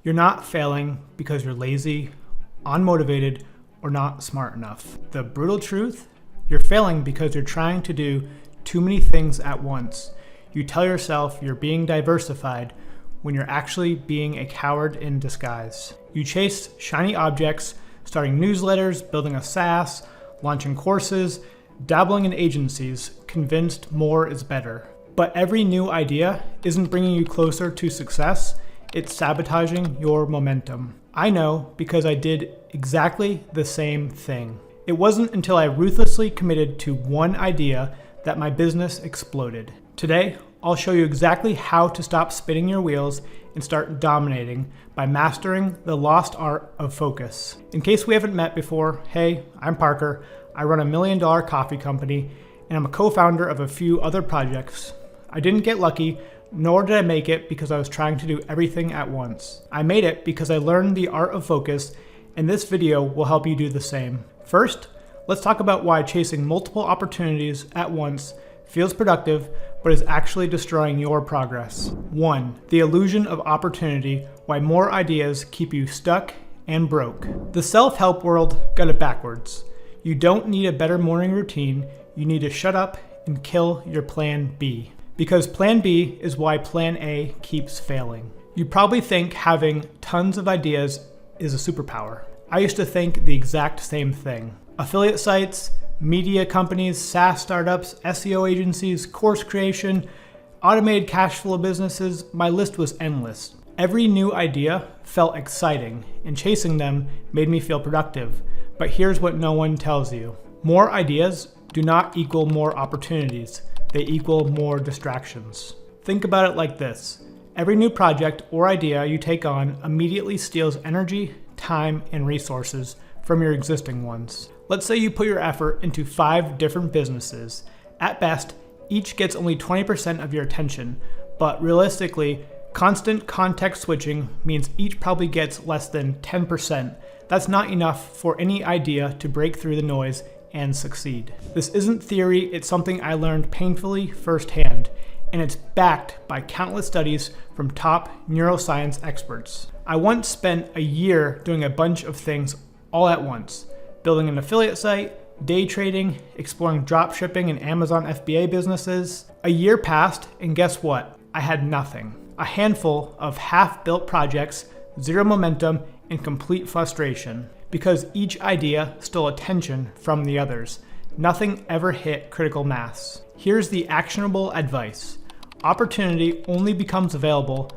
You're not failing because you're lazy, unmotivated, or not smart enough. The brutal truth? You're failing because you're trying to do too many things at once. You tell yourself you're being diversified when you're actually being a coward in disguise. You chase shiny objects, starting newsletters, building a SaaS, launching courses, dabbling in agencies, convinced more is better. But every new idea isn't bringing you closer to success, it's sabotaging your momentum. I know because I did exactly the same thing. It wasn't until I ruthlessly committed to one idea that my business exploded. Today, I'll show you exactly how to stop spinning your wheels and start dominating by mastering the lost art of focus. In case we haven't met before, hey, I'm Parker. I run $1 million coffee company, and I'm a co-founder of a few other projects. I didn't get lucky, nor did I make it because I was trying to do everything at once. I made it because I learned the art of focus, and this video will help you do the same. First, let's talk about why chasing multiple opportunities at once feels productive, but is actually destroying your progress. 1. The illusion of opportunity, why more ideas keep you stuck and broke. The self-help world got it backwards. You don't need a better morning routine, you need to shut up and kill your plan B. Because plan B is why plan A keeps failing. You probably think having tons of ideas is a superpower. I used to think the exact same thing. Affiliate sites, media companies, SaaS startups, SEO agencies, course creation, automated cash flow businesses, my list was endless. Every new idea felt exciting, and chasing them made me feel productive. But here's what no one tells you. More ideas do not equal more opportunities. They equal more distractions. Think about it like this. Every new project or idea you take on immediately steals energy, time, and resources from your existing ones. Let's say you put your effort into 5 different businesses. At best, each gets only 20% of your attention, but realistically, constant context switching means each probably gets less than 10%. That's not enough for any idea to break through the noise and succeed. This isn't theory, it's something I learned painfully firsthand, and it's backed by countless studies from top neuroscience experts. I once spent a year doing a bunch of things all at once, building an affiliate site, day trading, exploring drop shipping and Amazon FBA businesses. A year passed, and guess what? I had nothing. A handful of half-built projects, zero momentum, and complete frustration. Because each idea stole attention from the others. Nothing ever hit critical mass. Here's the actionable advice. Opportunity only becomes available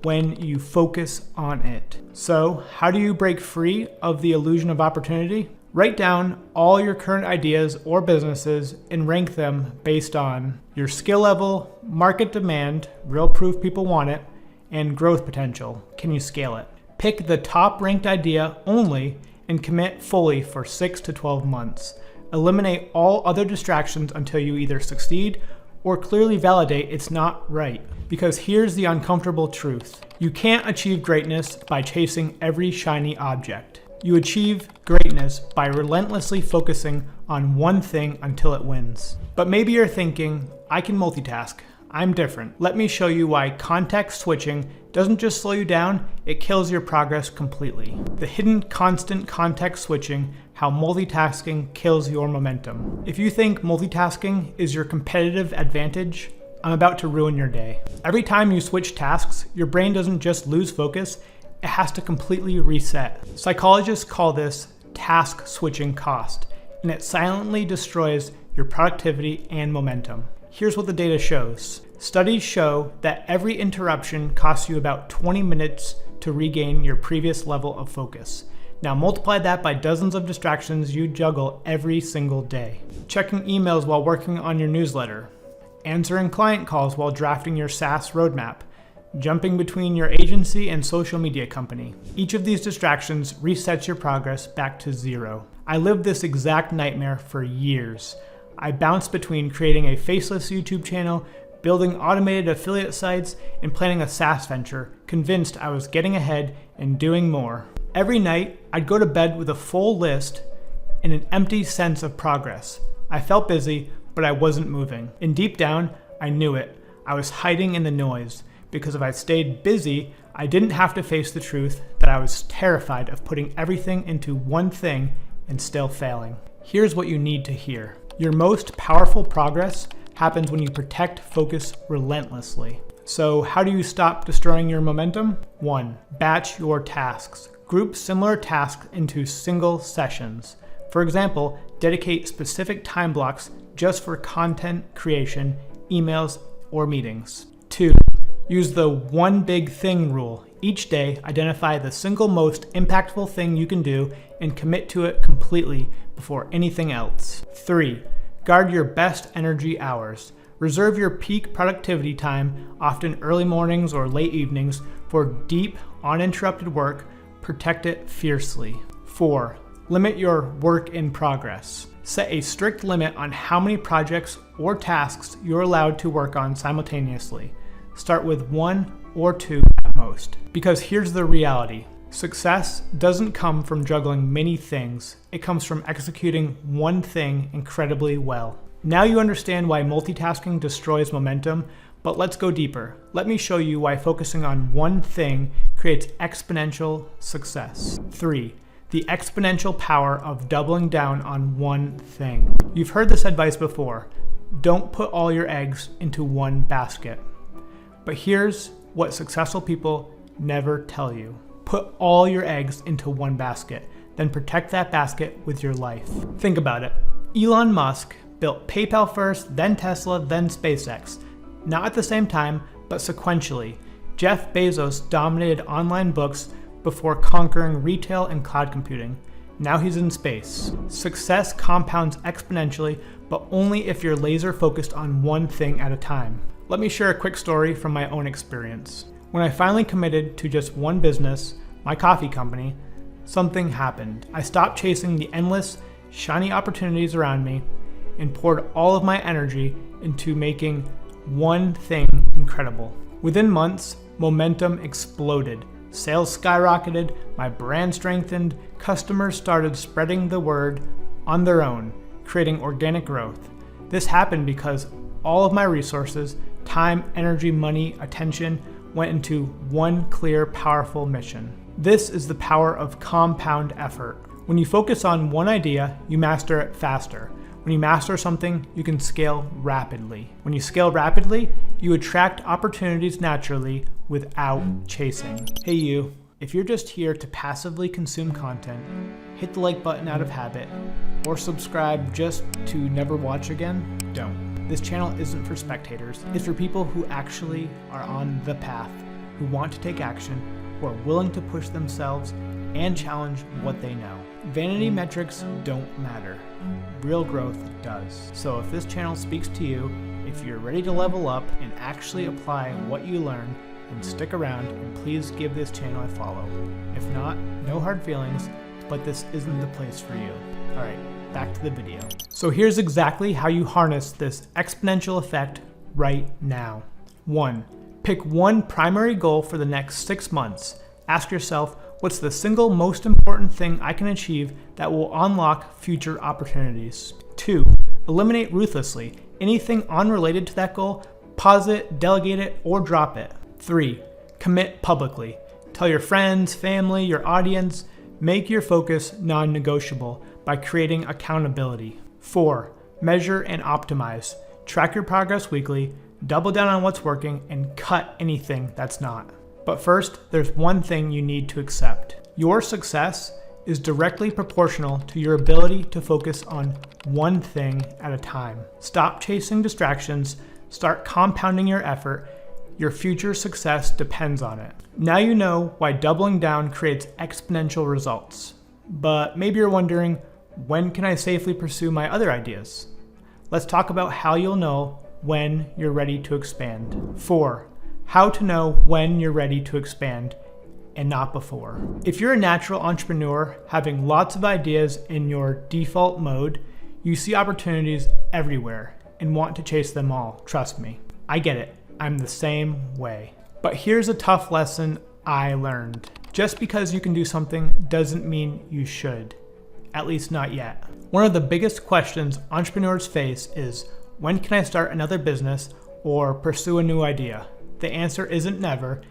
when you focus on it. So, how do you break free of the illusion of opportunity? Write down all your current ideas or businesses and rank them based on your skill level, market demand, real proof people want it, and growth potential. Can you scale it? Pick the top ranked idea only and commit fully for 6 to 12 months. Eliminate all other distractions until you either succeed or clearly validate it's not right. Because here's the uncomfortable truth. You can't achieve greatness by chasing every shiny object. You achieve greatness by relentlessly focusing on one thing until it wins. But maybe you're thinking, I can multitask. I'm different. Let me show you why context switching doesn't just slow you down, it kills your progress completely. The hidden constant context switching, how multitasking kills your momentum. If you think multitasking is your competitive advantage, I'm about to ruin your day. Every time you switch tasks, your brain doesn't just lose focus, it has to completely reset. Psychologists call this task switching cost, and it silently destroys your productivity and momentum. Here's what the data shows. Studies show that every interruption costs you about 20 minutes to regain your previous level of focus. Now multiply that by dozens of distractions you juggle every single day. Checking emails while working on your newsletter, answering client calls while drafting your SaaS roadmap, jumping between your agency and social media company. Each of these distractions resets your progress back to zero. I lived this exact nightmare for years. I bounced between creating a faceless YouTube channel, building automated affiliate sites, and planning a SaaS venture, convinced I was getting ahead and doing more. Every night, I'd go to bed with a full list and an empty sense of progress. I felt busy, but I wasn't moving. And deep down, I knew it. I was hiding in the noise, because if I stayed busy, I didn't have to face the truth that I was terrified of putting everything into one thing and still failing. Here's what you need to hear. Your most powerful progress happens when you protect focus relentlessly. So how do you stop destroying your momentum? 1. Batch your tasks. Group similar tasks into single sessions. For example, dedicate specific time blocks just for content creation, emails, or meetings. 2. Use the one big thing rule. Each day, identify the single most impactful thing you can do and commit to it completely before anything else. 3. Guard your best energy hours. Reserve your peak productivity time, often early mornings or late evenings, for deep, uninterrupted work. Protect it fiercely. 4. Limit your work in progress. Set a strict limit on how many projects or tasks you're allowed to work on simultaneously. Start with 1 or 2 at most. Because here's the reality. Success doesn't come from juggling many things. It comes from executing one thing incredibly well. Now you understand why multitasking destroys momentum, but let's go deeper. Let me show you why focusing on one thing creates exponential success. 3. The exponential power of doubling down on one thing. You've heard this advice before. Don't put all your eggs into one basket. But here's what successful people never tell you. Put all your eggs into one basket, then protect that basket with your life. Think about it. Elon Musk built PayPal first, then Tesla, then SpaceX. Not at the same time, but sequentially. Jeff Bezos dominated online books before conquering retail and cloud computing. Now he's in space. Success compounds exponentially, but only if you're laser focused on one thing at a time. Let me share a quick story from my own experience. When I finally committed to just one business, my coffee company, something happened. I stopped chasing the endless, shiny opportunities around me and poured all of my energy into making one thing incredible. Within months, momentum exploded. Sales skyrocketed, my brand strengthened, customers started spreading the word on their own, creating organic growth. This happened because all of my resources, time, energy, money, attention, went into one clear, powerful mission. This is the power of compound effort. When you focus on one idea, you master it faster. When you master something, you can scale rapidly. When you scale rapidly, you attract opportunities naturally without chasing. Hey you, if you're just here to passively consume content, hit the like button out of habit, or subscribe just to never watch again, don't. This channel isn't for spectators. It's for people who actually are on the path, who want to take action, who are willing to push themselves and challenge what they know. Vanity metrics don't matter. Real growth does. So if this channel speaks to you, if you're ready to level up and actually apply what you learn, then stick around and please give this channel a follow. If not, no hard feelings, but this isn't the place for you. All right, back to the video. So here's exactly how you harness this exponential effect right now. 1. Pick one primary goal for the next 6 months. Ask yourself, what's the single most important thing I can achieve that will unlock future opportunities? 2. Eliminate ruthlessly. Anything unrelated to that goal, pause it, delegate it, or drop it. 3. Commit publicly. Tell your friends, family, your audience, make your focus non-negotiable by creating accountability. 4. Measure and optimize. Track your progress weekly, double down on what's working, and cut anything that's not. But first, there's one thing you need to accept. Your success is directly proportional to your ability to focus on one thing at a time. Stop chasing distractions, start compounding your effort. Your future success depends on it. Now you know why doubling down creates exponential results. But maybe you're wondering, when can I safely pursue my other ideas? Let's talk about how you'll know when you're ready to expand. 4. How to know when you're ready to expand and not before. If you're a natural entrepreneur having lots of ideas in your default mode, you see opportunities everywhere and want to chase them all. Trust me, I get it. I'm the same way. But here's a tough lesson I learned. Just because you can do something doesn't mean you should, at least not yet. One of the biggest questions entrepreneurs face is, when can I start another business or pursue a new idea? The answer isn't never,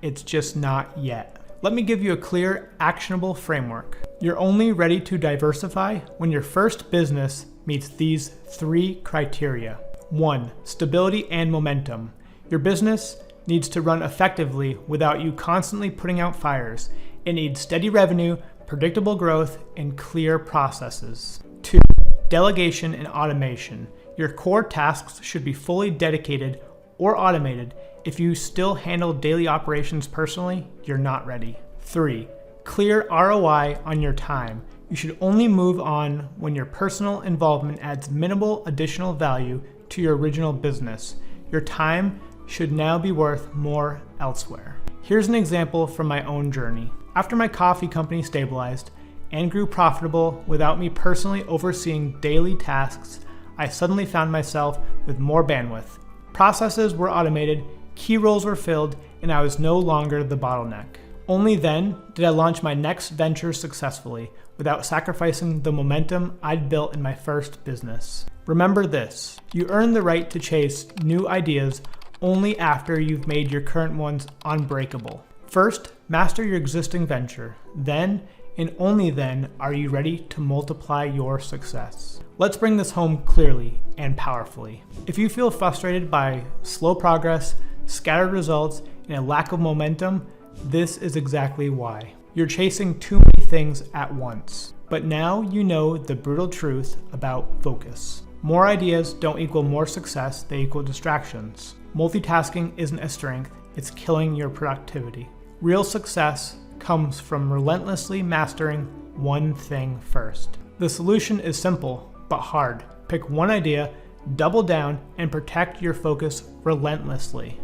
it's just not yet. Let me give you a clear, actionable framework. You're only ready to diversify when your first business meets these 3 criteria. 1. Stability and momentum. Your business needs to run effectively without you constantly putting out fires. It needs steady revenue, predictable growth, and clear processes. 2. Delegation and automation. Your core tasks should be fully dedicated or automated. If you still handle daily operations personally, you're not ready. 3. Clear ROI on your time. You should only move on when your personal involvement adds minimal additional value to your original business. Your time should now be worth more elsewhere. Here's an example from my own journey. After my coffee company stabilized and grew profitable without me personally overseeing daily tasks, I suddenly found myself with more bandwidth. Processes were automated, key roles were filled, and I was no longer the bottleneck. Only then did I launch my next venture successfully without sacrificing the momentum I'd built in my first business. Remember this: you earn the right to chase new ideas only after you've made your current ones unbreakable. First, master your existing venture. Then, and only then, are you ready to multiply your success. Let's bring this home clearly and powerfully. If you feel frustrated by slow progress, scattered results, and a lack of momentum, this is exactly why. You're chasing too many things at once. But now you know the brutal truth about focus. More ideas don't equal more success, they equal distractions. Multitasking isn't a strength, it's killing your productivity. Real success comes from relentlessly mastering one thing first. The solution is simple, but hard. Pick one idea, double down, and protect your focus relentlessly.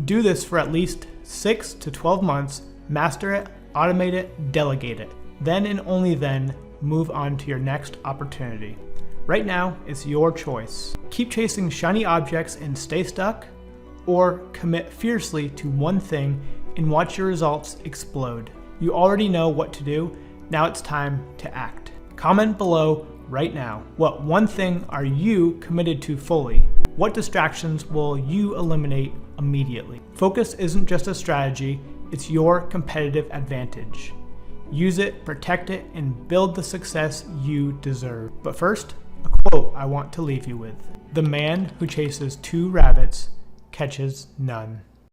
Do this for at least 6 to 12 months, master it, automate it, delegate it. Then and only then, move on to your next opportunity. Right now, it's your choice. Keep chasing shiny objects and stay stuck, or commit fiercely to one thing and watch your results explode. You already know what to do, now it's time to act. Comment below right now. What one thing are you committed to fully? What distractions will you eliminate immediately? Focus isn't just a strategy, it's your competitive advantage. Use it, protect it, and build the success you deserve. But first, a quote I want to leave you with. The man who chases 2 rabbits catches none.